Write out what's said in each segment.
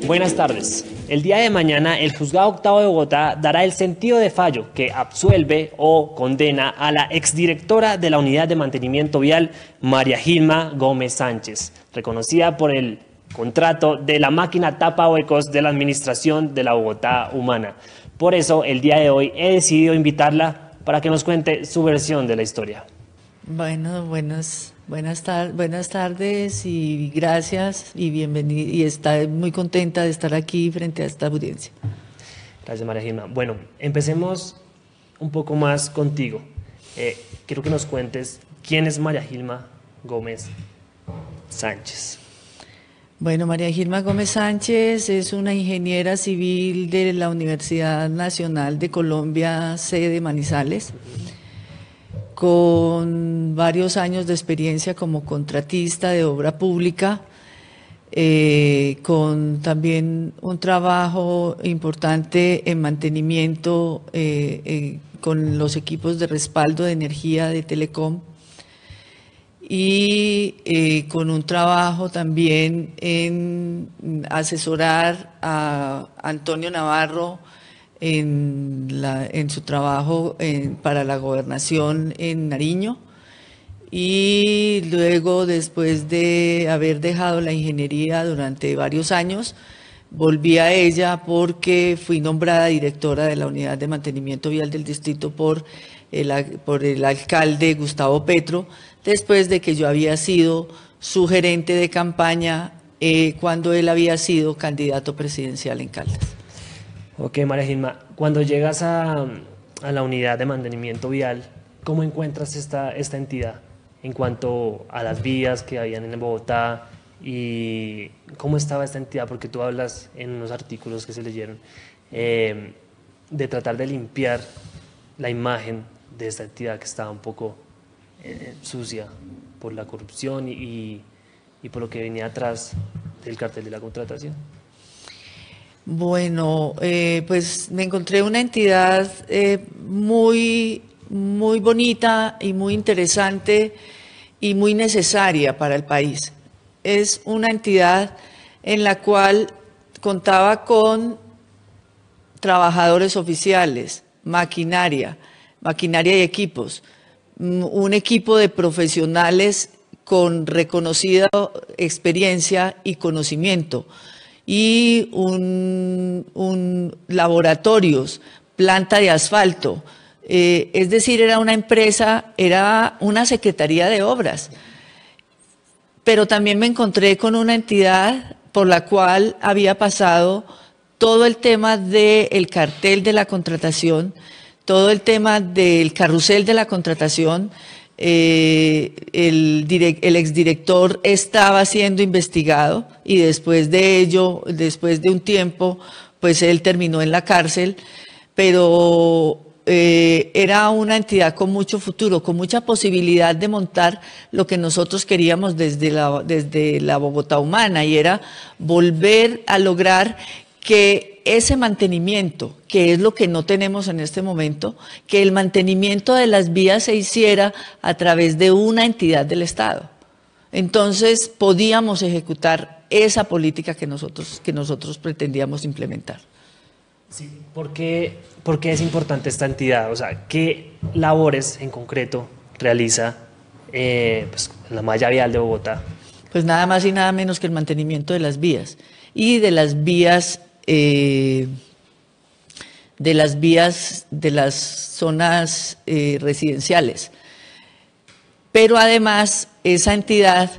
Buenas tardes. El día de mañana, el Juzgado Octavo de Bogotá dará el sentido de fallo que absuelve o condena a la exdirectora de la Unidad de Mantenimiento Vial, María Gilma Gómez Sánchez, reconocida por el contrato de la máquina tapahuecos de la Administración de la Bogotá Humana. Por eso, el día de hoy he decidido invitarla para que nos cuente su versión de la historia. Bueno, buenas tardes y gracias y bienvenida, y estoy muy contenta de estar aquí frente a esta audiencia. Gracias, María Gilma. Bueno, empecemos un poco más contigo. Quiero que nos cuentes quién es María Gilma Gómez Sánchez. Bueno, María Gilma Gómez Sánchez es una ingeniera civil de la Universidad Nacional de Colombia, sede Manizales, con varios años de experiencia como contratista de obra pública, con también un trabajo importante en mantenimiento con los equipos de respaldo de energía de Telecom, y con un trabajo también en asesorar a Antonio Navarro en su trabajo para la gobernación en Nariño. Y luego, después de haber dejado la ingeniería durante varios años, volví a ella porque fui nombrada directora de la Unidad de Mantenimiento Vial del Distrito por el alcalde Gustavo Petro, después de que yo había sido su gerente de campaña cuando él había sido candidato presidencial en Caldas. Ok, María Gilma, cuando llegas a la unidad de mantenimiento vial, ¿cómo encuentras esta entidad en cuanto a las vías que habían en Bogotá y cómo estaba esta entidad? Porque tú hablas en unos artículos que se leyeron de tratar de limpiar la imagen de esta entidad que estaba un poco sucia por la corrupción y por lo que venía atrás del cartel de la contratación. Bueno, pues me encontré una entidad muy bonita y muy interesante y muy necesaria para el país. Es una entidad en la cual contaba con trabajadores oficiales, maquinaria y equipos, un equipo de profesionales con reconocida experiencia y conocimiento, y laboratorios, planta de asfalto, es decir, era una empresa, era una secretaría de obras. Pero también me encontré con una entidad por la cual había pasado todo el tema del cartel de la contratación, todo el tema del carrusel de la contratación. El exdirector estaba siendo investigado y después de ello, después de un tiempo, pues él terminó en la cárcel, pero era una entidad con mucho futuro, con mucha posibilidad de montar lo que nosotros queríamos desde la Bogotá Humana, y era volver a lograr que ese mantenimiento, que es lo que no tenemos en este momento, que el mantenimiento de las vías se hiciera a través de una entidad del Estado. Entonces podíamos ejecutar esa política que nosotros pretendíamos implementar. Sí, ¿por qué es importante esta entidad? O sea, ¿qué labores en concreto realiza pues, la malla vial de Bogotá? Pues nada más y nada menos que el mantenimiento de las vías y de las vías de las zonas residenciales. Pero además, esa entidad,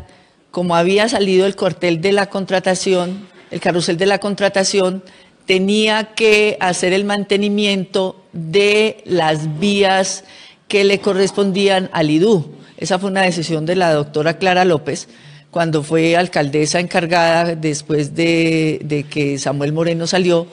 como había salido el cartel de la contratación, el carrusel de la contratación, tenía que hacer el mantenimiento de las vías que le correspondían al IDU. Esa fue una decisión de la doctora Clara López, cuando fue alcaldesa encargada después de que Samuel Moreno salió.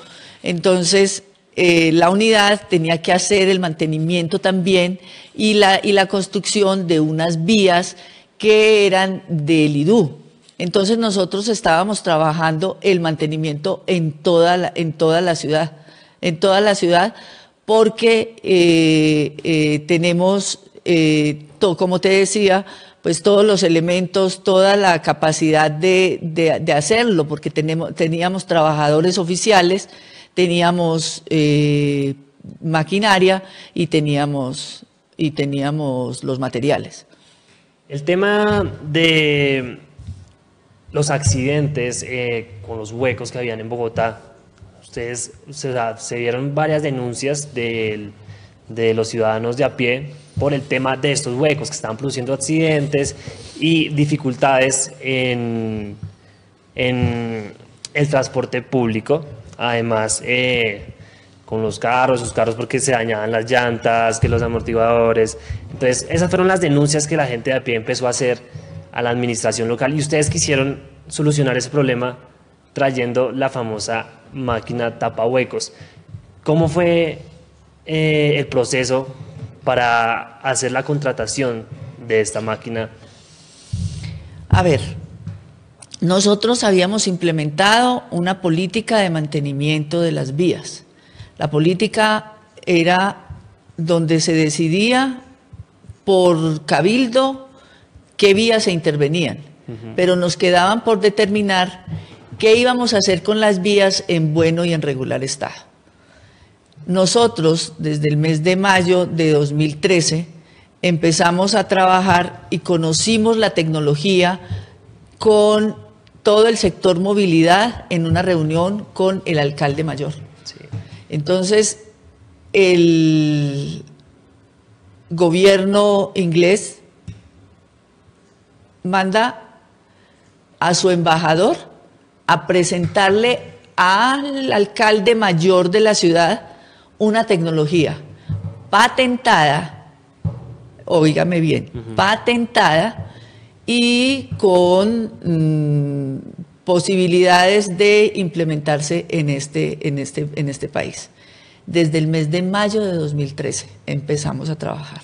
Entonces, la unidad tenía que hacer el mantenimiento también y la construcción de unas vías que eran del IDU. Entonces nosotros estábamos trabajando el mantenimiento en toda la ciudad, porque tenemos como te decía, pues todos los elementos, toda la capacidad de hacerlo, porque teníamos trabajadores oficiales, teníamos maquinaria y teníamos los materiales. El tema de los accidentes con los huecos que habían en Bogotá, ustedes se vieron varias denuncias de los ciudadanos de a pie por el tema de estos huecos que estaban produciendo accidentes y dificultades en el transporte público. Además, con los carros, sus carros porque se dañaban las llantas, que los amortiguadores. Entonces, esas fueron las denuncias que la gente de a pie empezó a hacer a la administración local y ustedes quisieron solucionar ese problema trayendo la famosa máquina tapahuecos. ¿Cómo fue el proceso para hacer la contratación de esta máquina? A ver, nosotros habíamos implementado una política de mantenimiento de las vías. La política era donde se decidía por cabildo qué vías se intervenían, pero nos quedaban por determinar qué íbamos a hacer con las vías en bueno y en regular estado. Nosotros, desde el mes de mayo de 2013, empezamos a trabajar y conocimos la tecnología con todo el sector movilidad en una reunión con el alcalde mayor. Sí. Entonces, el gobierno inglés manda a su embajador a presentarle al alcalde mayor de la ciudad una tecnología patentada, óigame bien, patentada y con posibilidades de implementarse en este país. Desde el mes de mayo de 2013 empezamos a trabajar.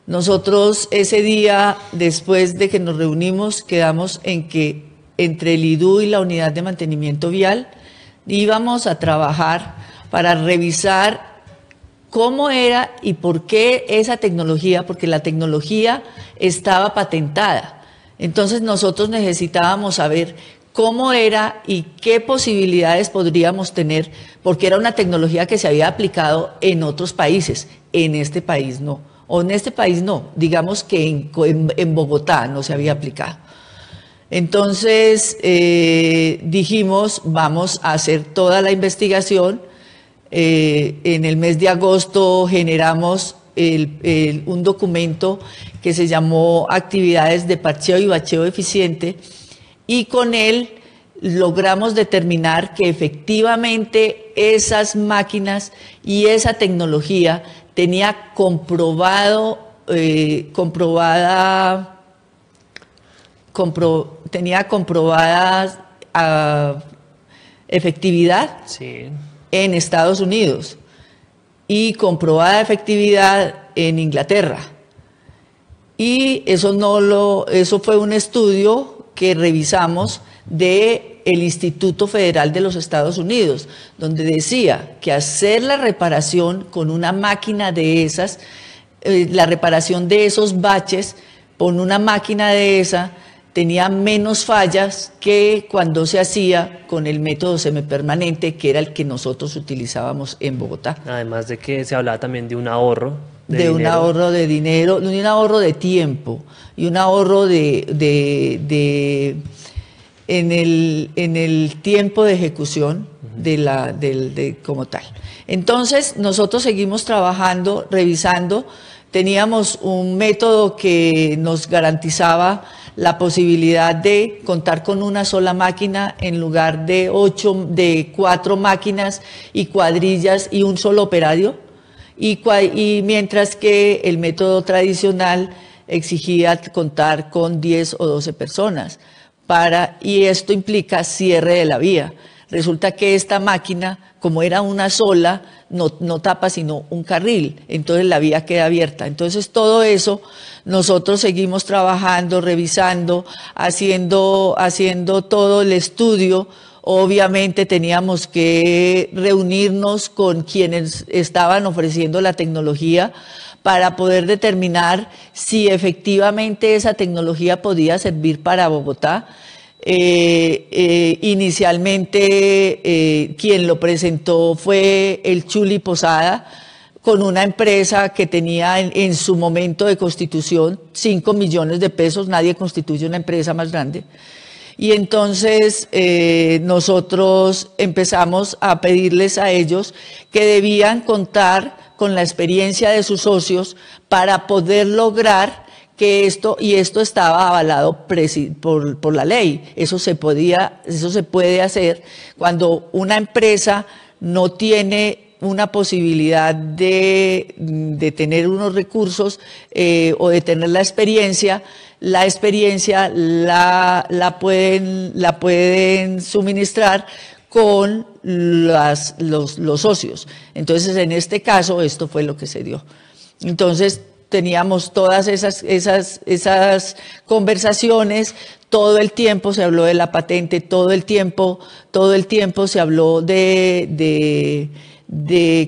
Nosotros ese día, después de que nos reunimos, quedamos en que entre el IDU y la Unidad de Mantenimiento Vial íbamos a trabajar para revisar cómo era y por qué esa tecnología, porque la tecnología estaba patentada. Entonces nosotros necesitábamos saber cómo era y qué posibilidades podríamos tener, porque era una tecnología que se había aplicado en otros países, en este país no. O en este país no, digamos que en Bogotá no se había aplicado. Entonces dijimos, vamos a hacer toda la investigación. En el mes de agosto generamos un documento que se llamó Actividades de Parcheo y Bacheo Eficiente y con él logramos determinar que efectivamente esas máquinas y esa tecnología tenía comprobada efectividad Sí. en Estados Unidos y comprobada efectividad en Inglaterra. Y eso fue un estudio que revisamos del Instituto Federal de los Estados Unidos, donde decía que hacer la reparación con una máquina de esas, la reparación de esos baches con una máquina de esa, tenía menos fallas que cuando se hacía con el método semipermanente, que era el que nosotros utilizábamos en Bogotá. Además de que se hablaba también de un ahorro de un dinero. ahorro de dinero, de un ahorro de tiempo y un ahorro en el tiempo de ejecución como tal. Entonces nosotros seguimos trabajando, revisando. Teníamos un método que nos garantizaba la posibilidad de contar con una sola máquina en lugar de 4 máquinas y cuadrillas y un solo operario, y mientras que el método tradicional exigía contar con 10 o 12 personas, y esto implica cierre de la vía. Resulta que esta máquina, como era una sola, no tapa sino un carril, entonces la vía queda abierta. Entonces todo eso nosotros seguimos trabajando, revisando, haciendo todo el estudio. Obviamente teníamos que reunirnos con quienes estaban ofreciendo la tecnología para poder determinar si efectivamente esa tecnología podía servir para Bogotá. Inicialmente quien lo presentó fue el Chuli Posada, con una empresa que tenía en su momento de constitución 5 millones de pesos, nadie constituye una empresa más grande. Y entonces nosotros empezamos a pedirles a ellos que debían contar con la experiencia de sus socios para poder lograr que esto estaba avalado por la ley. Eso se puede hacer cuando una empresa no tiene una posibilidad de tener unos recursos o de tener la experiencia la pueden suministrar con los socios. Entonces, en este caso, esto fue lo que se dio. Entonces, teníamos todas esas conversaciones, todo el tiempo se habló de la patente, todo el tiempo se habló de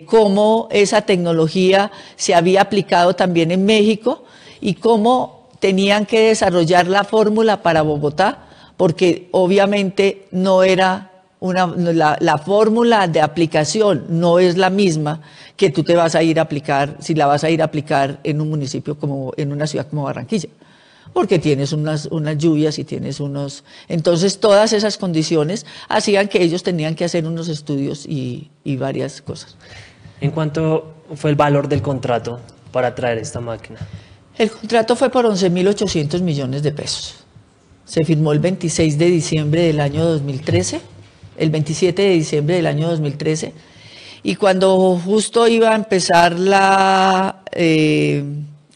cómo esa tecnología se había aplicado también en México y cómo tenían que desarrollar la fórmula para Bogotá, porque obviamente no era la fórmula de aplicación no es la misma que tú te vas a ir a aplicar, si la vas a ir a aplicar en un municipio en una ciudad como Barranquilla, porque tienes unas lluvias y tienes entonces todas esas condiciones hacían que ellos tenían que hacer unos estudios y varias cosas. ¿En cuánto fue el valor del contrato para traer esta máquina? El contrato fue por 11.800 millones de pesos. Se firmó el 26 de diciembre del año 2013, el 27 de diciembre del año 2013, y cuando justo iba a empezar la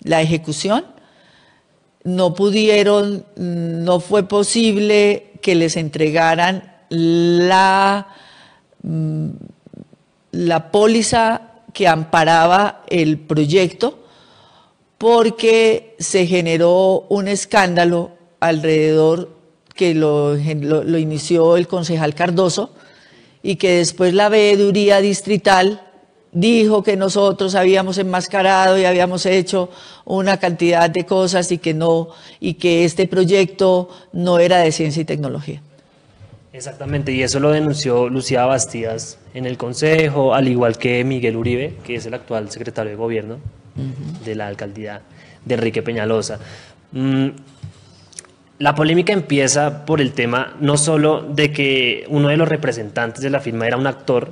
ejecución, no fue posible que les entregaran la póliza que amparaba el proyecto, porque se generó un escándalo alrededor que lo inició el concejal Cardoso y que después la veeduría distrital dijo que nosotros habíamos enmascarado y habíamos hecho una cantidad de cosas y que este proyecto no era de ciencia y tecnología. Exactamente, y eso lo denunció Lucía Bastidas en el Consejo, al igual que Miguel Uribe, que es el actual secretario de Gobierno de la alcaldía de Enrique Peñalosa. La polémica empieza por el tema no solo de que uno de los representantes de la firma era un actor,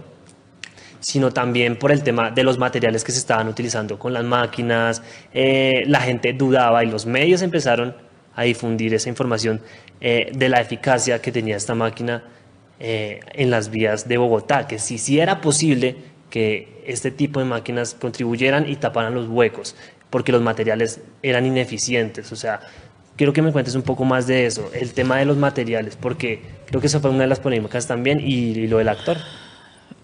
sino también por el tema de los materiales que se estaban utilizando con las máquinas. La gente dudaba y los medios empezaron a difundir esa información de la eficacia que tenía esta máquina en las vías de Bogotá, que sí era posible que este tipo de máquinas contribuyeran y taparan los huecos, porque los materiales eran ineficientes. O sea, quiero que me cuentes un poco más de eso, el tema de los materiales, porque creo que eso fue una de las polémicas también, y lo del actor.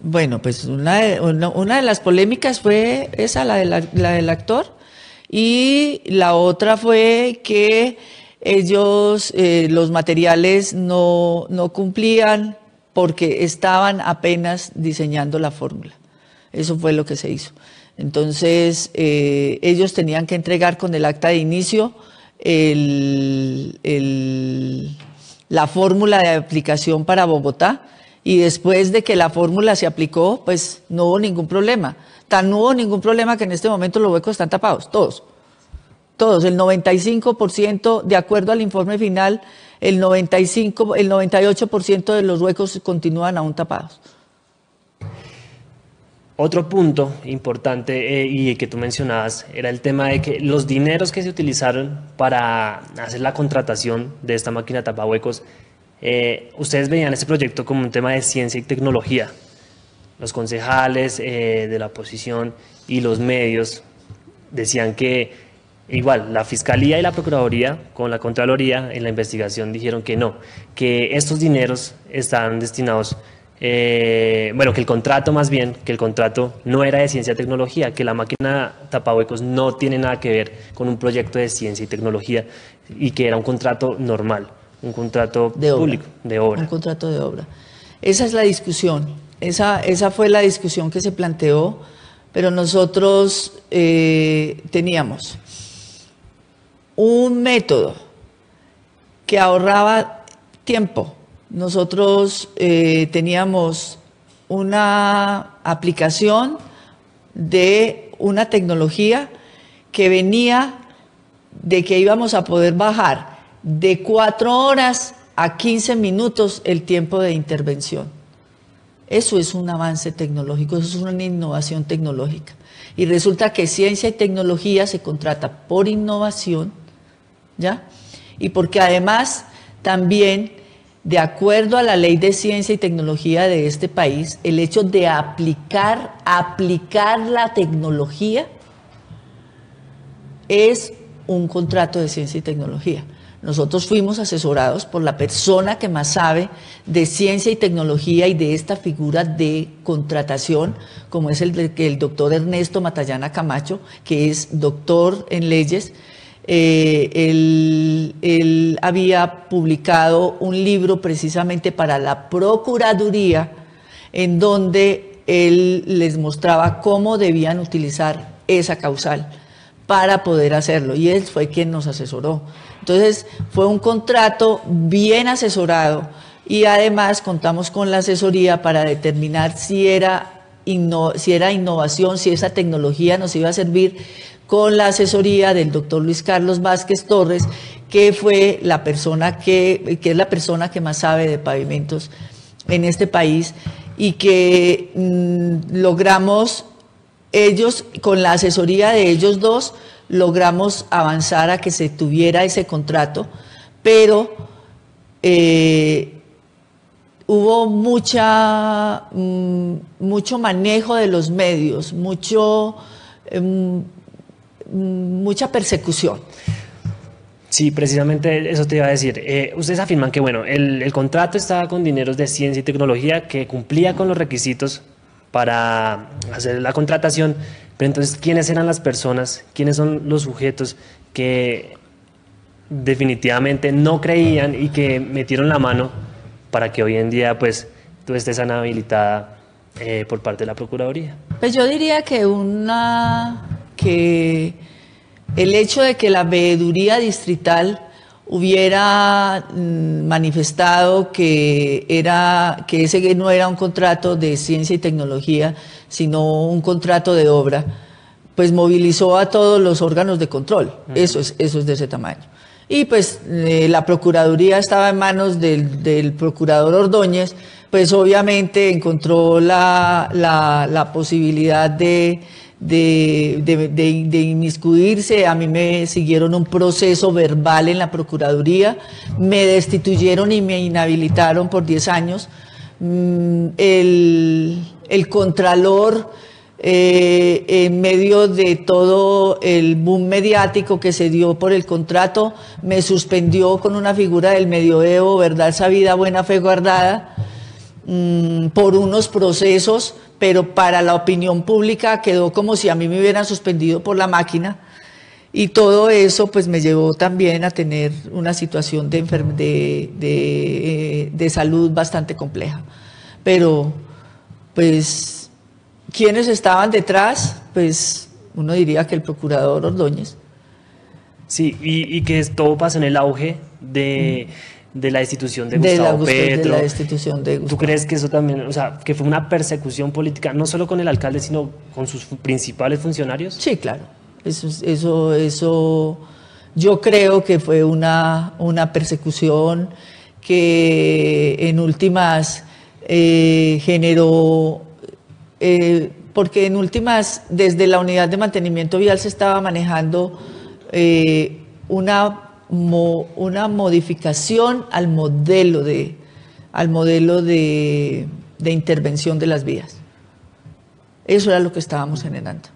Bueno, pues una de las polémicas fue esa, la del actor, y la otra fue que ellos, los materiales no cumplían porque estaban apenas diseñando la fórmula. Eso fue lo que se hizo. Entonces, ellos tenían que entregar con el acta de inicio la fórmula de aplicación para Bogotá, y después de que la fórmula se aplicó, pues no hubo ningún problema. No hubo ningún problema que en este momento los huecos están tapados, todos, el 95%, de acuerdo al informe final, el 98% de los huecos continúan aún tapados. Otro punto importante y que tú mencionabas era el tema de que los dineros que se utilizaron para hacer la contratación de esta máquina tapahuecos, ustedes veían este proyecto como un tema de ciencia y tecnología. Los concejales de la oposición y los medios decían que igual la Fiscalía y la Procuraduría con la Contraloría en la investigación dijeron que no, que estos dineros estaban destinados, que el contrato no era de ciencia y tecnología, que la máquina tapahuecos no tiene nada que ver con un proyecto de ciencia y tecnología y que era un contrato normal, un contrato público, de obra. Un contrato de obra. Esa es la discusión, esa fue la discusión que se planteó, pero nosotros teníamos un método que ahorraba tiempo. Nosotros teníamos una aplicación de una tecnología que venía de que íbamos a poder bajar de 4 horas a 15 minutos el tiempo de intervención. Eso es un avance tecnológico, eso es una innovación tecnológica. Y resulta que ciencia y tecnología se contrata por innovación, ¿ya? Y porque además también, de acuerdo a la ley de ciencia y tecnología de este país, el hecho de aplicar la tecnología es un contrato de ciencia y tecnología. Nosotros fuimos asesorados por la persona que más sabe de ciencia y tecnología y de esta figura de contratación, como es el doctor Ernesto Matallana Camacho, que es doctor en leyes. Él había publicado un libro precisamente para la Procuraduría, en donde él les mostraba cómo debían utilizar esa causal para poder hacerlo, y él fue quien nos asesoró. Entonces fue un contrato bien asesorado, y además contamos con la asesoría para determinar si era innovación, si esa tecnología nos iba a servir, con la asesoría del doctor Luis Carlos Vázquez Torres, que fue la persona que es la persona que más sabe de pavimentos en este país, y que logramos, ellos, con la asesoría de ellos dos, logramos avanzar a que se tuviera ese contrato, pero hubo mucho manejo de los medios, mucha persecución. Sí, precisamente eso te iba a decir. Ustedes afirman que bueno, el contrato estaba con dineros de ciencia y tecnología, que cumplía con los requisitos para hacer la contratación, pero entonces, ¿quiénes eran las personas, quiénes son los sujetos que definitivamente no creían y que metieron la mano para que hoy en día pues tú estés inhabilitada por parte de la Procuraduría? Pues yo diría que el hecho de que la veeduría distrital hubiera manifestado que ese no era un contrato de ciencia y tecnología, sino un contrato de obra, pues movilizó a todos los órganos de control. Eso es de ese tamaño. Y pues la Procuraduría estaba en manos del procurador Ordóñez, pues obviamente encontró la posibilidad de inmiscuirse. A mí me siguieron un proceso verbal en la Procuraduría, me destituyeron y me inhabilitaron por 10 años. El Contralor, en medio de todo el boom mediático que se dio por el contrato, me suspendió con una figura del medioevo, verdad sabida, buena fe guardada, por unos procesos, pero para la opinión pública quedó como si a mí me hubieran suspendido por la máquina, y todo eso pues me llevó también a tener una situación de salud bastante compleja. Pero pues, ¿quiénes estaban detrás? Pues uno diría que el procurador Ordóñez. Sí, y que todo pasa en el auge de la destitución de Gustavo Petro. De la destitución de Gustavo. ¿Tú crees que eso también, o sea, que fue una persecución política, no solo con el alcalde, sino con sus principales funcionarios? Sí, claro. Eso yo creo que fue una persecución que en últimas generó, porque en últimas desde la unidad de mantenimiento vial se estaba manejando una modificación al modelo de intervención de las vías. Eso era lo que estábamos generando.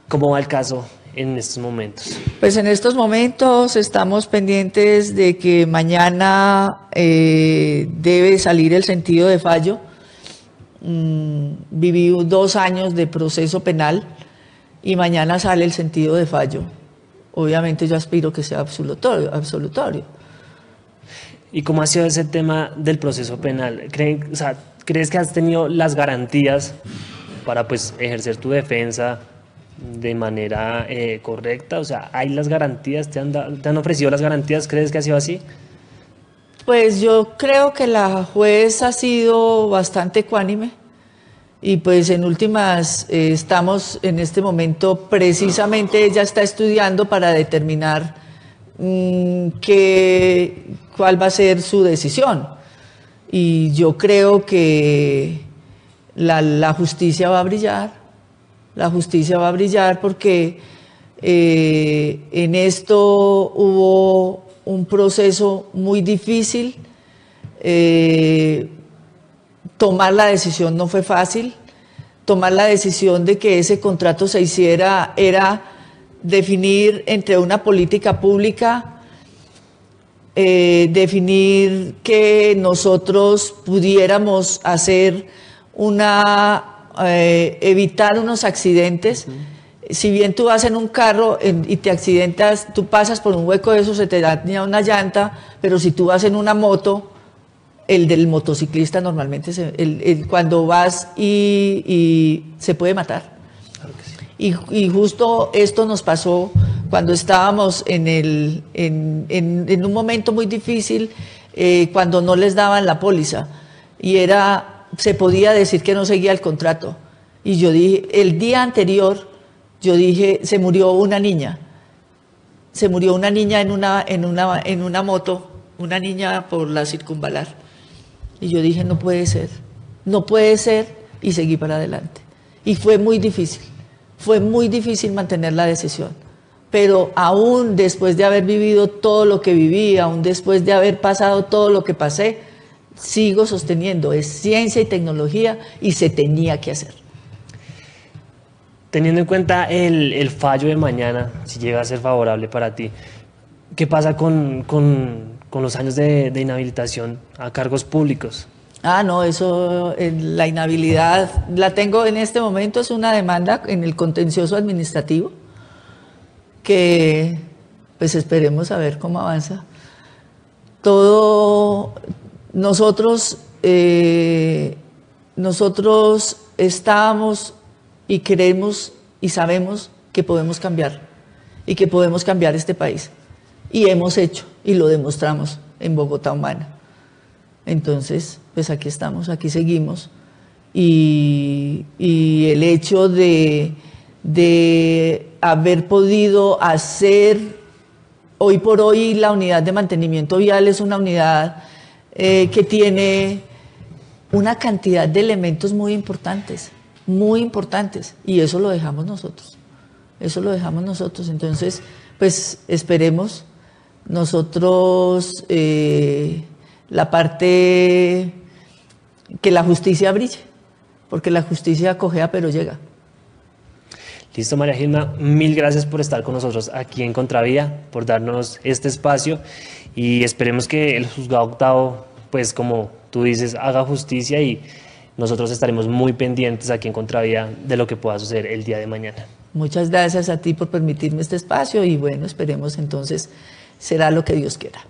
¿Cómo va el caso en estos momentos? Pues en estos momentos estamos pendientes de que mañana debe salir el sentido de fallo. Viví 2 años de proceso penal y mañana sale el sentido de fallo. Obviamente yo aspiro que sea absolutorio. ¿Y cómo ha sido ese tema del proceso penal? ¿Crees que has tenido las garantías para pues ejercer tu defensa de manera correcta? O sea, ¿hay las garantías? ¿Te han ofrecido las garantías? ¿Crees que ha sido así? Pues yo creo que la juez ha sido bastante ecuánime y pues en últimas estamos en este momento, precisamente ella está estudiando para determinar cuál va a ser su decisión. Y yo creo que la justicia va a brillar, la justicia va a brillar porque en esto hubo un proceso muy difícil, tomar la decisión no fue fácil, tomar la decisión de que ese contrato se hiciera era definir entre una política pública, definir que nosotros pudiéramos hacer evitar unos accidentes. Si bien tú vas en un carro y te accidentas, tú pasas por un hueco de eso, se te daña una llanta, pero si tú vas en una moto, el del motociclista normalmente, cuando vas y se puede matar. Claro que sí. Y justo esto nos pasó cuando estábamos en un momento muy difícil, cuando no les daban la póliza, y se podía decir que no seguía el contrato. Y yo dije, el día anterior, yo dije, se murió una niña en una moto, una niña por la circunvalar. Y yo dije, no puede ser, y seguí para adelante. Y fue muy difícil mantener la decisión. Pero aún después de haber vivido todo lo que viví, aún después de haber pasado todo lo que pasé, sigo sosteniendo, es ciencia y tecnología y se tenía que hacer. Teniendo en cuenta el fallo de mañana, si llega a ser favorable para ti, ¿qué pasa con los años de inhabilitación a cargos públicos? No, eso, la inhabilidad la tengo en este momento, es una demanda en el contencioso administrativo, que pues esperemos a ver cómo avanza. Nosotros estábamos y queremos y sabemos que podemos cambiar y que podemos cambiar este país. Y hemos hecho y lo demostramos en Bogotá Humana. Entonces, pues aquí estamos, aquí seguimos. Y el hecho de haber podido hacer, hoy por hoy la unidad de mantenimiento vial es una unidad que tiene una cantidad de elementos muy importantes, y eso lo dejamos nosotros, entonces, pues esperemos nosotros la parte que la justicia brille, porque la justicia cojea pero llega. Listo, María Gilma, mil gracias por estar con nosotros aquí en Contravía, por darnos este espacio y esperemos que el juzgado octavo, pues como tú dices, haga justicia y nosotros estaremos muy pendientes aquí en Contravía de lo que pueda suceder el día de mañana. Muchas gracias a ti por permitirme este espacio y bueno, esperemos entonces será lo que Dios quiera.